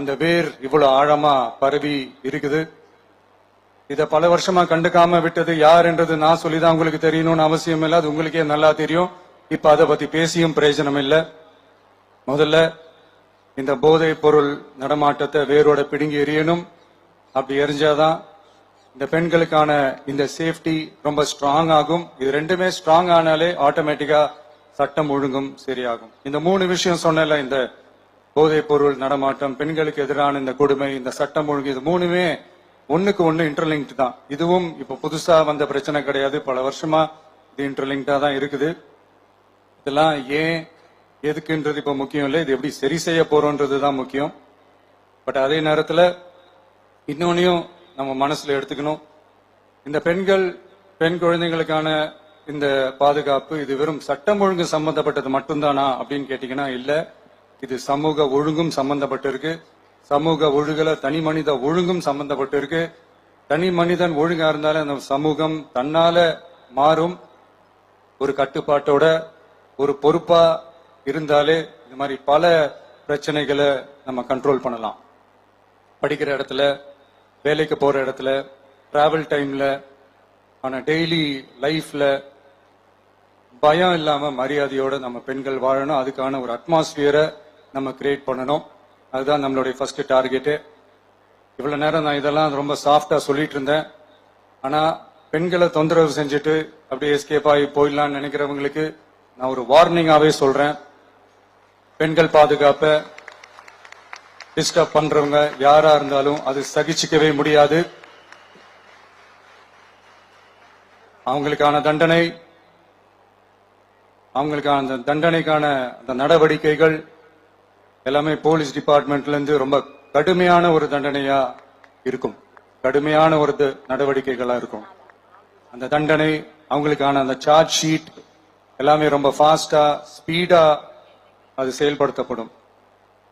இந்த வேர் இவ்வளவு ஆழமா பரவி இருக்குது. இத பல வருஷமா கண்டுக்காம விட்டது யார் என்றது நான் சொல்லிதான் உங்களுக்கு தெரியணும்னு அவசியம் இல்லை, அது உங்களுக்கே நல்லா தெரியும். இப்ப அதை பத்தி பேசியும் பிரயோஜனம் இல்லை. முதல்ல இந்த போதைப் பொருள் நடமாட்டத்தை வேரோட பிடுங்கி எறியணும். அப்படி எரிஞ்சாதான் இந்த பெண்களுக்கான இந்த சேஃப்டி ரொம்ப ஸ்ட்ராங் ஆகும். இது ரெண்டுமே ஸ்ட்ராங் ஆனாலே ஆட்டோமேட்டிக்கா சட்டம் ஒழுங்கும் சரியாகும். இந்த 3 விஷயம் சொன்னல, இந்த போதைப் பொருள் நடமாட்டம், பெண்களுக்கு எதிரான இந்த கொடுமை, இந்த சட்டம் ஒழுங்கு, இது 3மே ஒண்ணுக்கு ஒண்ணு இன்டர்லிங்க்ட் தான். இதுவும் இப்ப புதுசா வந்த பிரச்சனை கிடையாது, பல வருஷமா இது இன்டர்லிங்க்டா தான் இருக்குது. இதெல்லாம் ஏன் எதுக்குன்றது இப்ப முக்கியம் இல்லை, இது எப்படி சரி செய்ய போறோம்ன்றதுதான் முக்கியம். பட் அதே நேரத்துல இன்னொன்னையும் நம்ம மனசுல எடுத்துக்கணும். இந்த பெண் குழந்தைங்களுக்கான இந்த பாதுகாப்பு இது வெறும் சட்டம் ஒழுங்கு சம்பந்தப்பட்டது மட்டும்தானா அப்படின்னு கேட்டீங்கன்னா இல்ல, இது சமூக ஒழுங்கும் சம்பந்தப்பட்டு இருக்கு. சமூக ஒழுங்குல தனி மனித ஒழுங்கும் சம்பந்தப்பட்டு இருக்கு. தனி மனிதன் ஒழுங்கா இருந்தாலும் அந்த சமூகம் தன்னால மாறும். ஒரு கட்டுப்பாட்டோட ஒரு பொறுப்பா இருந்தாலே இந்த மாதிரி பல பிரச்சனைகளை நம்ம கண்ட்ரோல் பண்ணலாம். படிக்கிற இடத்துல, வேலைக்கு போற இடத்துல, டிராவல் டைம்ல, ஆனா டெய்லி லைஃப்ல பயம் இல்லாம மரியாதையோட நம்ம பெண்கள் வாழணும். அதுக்கான ஒரு அட்மாஸ்பியரை நம்ம கிரியேட் பண்ணணும். அதுதான் நம்மளுடைய ஃபர்ஸ்ட் டார்கெட்டு. இவ்வளவு நேரம் நான் இதெல்லாம் ரொம்ப சாஃப்டா சொல்லிட்டு இருந்தேன். ஆனா பெண்களை தொந்தரவு செஞ்சுட்டு அப்படியே எஸ்கேப் ஆகி போயிடலாம்னு நினைக்கிறவங்களுக்கு நான் ஒரு வார்னிங்காவே சொல்றேன். பெண்கள் பாதுகாப்பை டிஸ்டர்ப் பண்றவங்க யாரா இருந்தாலும் அது சகிச்சுக்கவே முடியாது. அவங்களுக்கான தண்டனைக்கான அந்த நடவடிக்கைகள் எல்லாமே போலீஸ் டிபார்ட்மெண்ட்ல இருந்து ரொம்ப கடுமையான ஒரு தண்டனையா இருக்கும், கடுமையான ஒரு நடவடிக்கைகளா இருக்கும். அந்த தண்டனை, அவங்களுக்கான அந்த சார்ஜ் ஷீட் எல்லாமே ரொம்ப ஃபாஸ்டா ஸ்பீடா அது செயல்படுத்தப்படும்.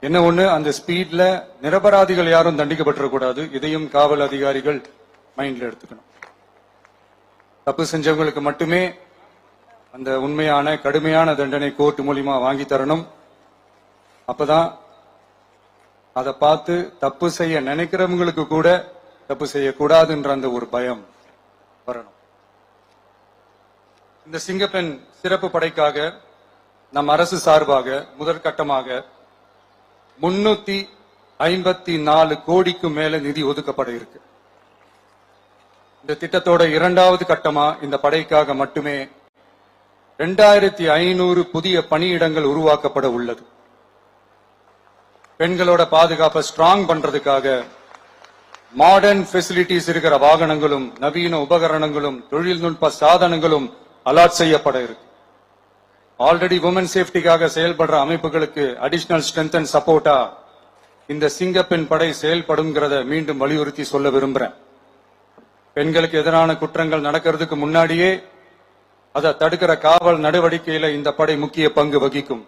என்ன ஒண்ணு, அந்த ஸ்பீட்ல நிரபராதிகள் யாரும் தண்டிக்கப்பட்டிருக்கூடாது. இதையும் காவல் அதிகாரிகள் மைண்ட்ல எடுத்துக்கணும். தப்பு செஞ்சவங்களுக்கு மட்டுமே அந்த உண்மையான கடுமையான தண்டனை கோர்ட் மூலியமா வாங்கி தரணும். அப்பதான் அதை பார்த்து தப்பு செய்ய நினைக்கிறவங்களுக்கு கூட தப்பு செய்யக்கூடாதுன்ற அந்த ஒரு பயம் வரணும். இந்த சிங்கப்பெண் சிறப்பு படைக்காக நம் அரசு சார்பாக முதற்கட்டமாக 354 கோடிக்கு மேல நிதி ஒதுக்கப்பட இருக்கு. இந்த திட்டத்தோட 2வது கட்டமா இந்த படைக்காக மட்டுமே 2500 புதிய பணியிடங்கள் உருவாக்கப்பட உள்ளது. பெண்களோட பாதுகாப்பை ஸ்ட்ராங் பண்றதுக்காக மாடர்ன் ஃபெசிலிட்டிஸ் இருக்கிற வாகனங்களும் நவீன உபகரணங்களும் தொழில்நுட்ப சாதனங்களும் அலாட் செய்யப்பட இருக்கு. ஆல்ரெடி உமன் சேஃப்டிக்காக செயல்படுற அமைப்புகளுக்கு அடிஷனல் ஸ்ட்ரென்த் அண்ட் சப்போர்ட்டா இந்த சிங்கப்பெண் படை செயல்படுங்கிறத மீண்டும் வலியுறுத்தி சொல்ல விரும்புறேன். பெண்களுக்கு எதிரான குற்றங்கள் நடக்கிறதுக்கு முன்னாடியே அதை தடுக்கிற காவல் நடவடிக்கையில இந்த படை முக்கிய பங்கு வகிக்கும்.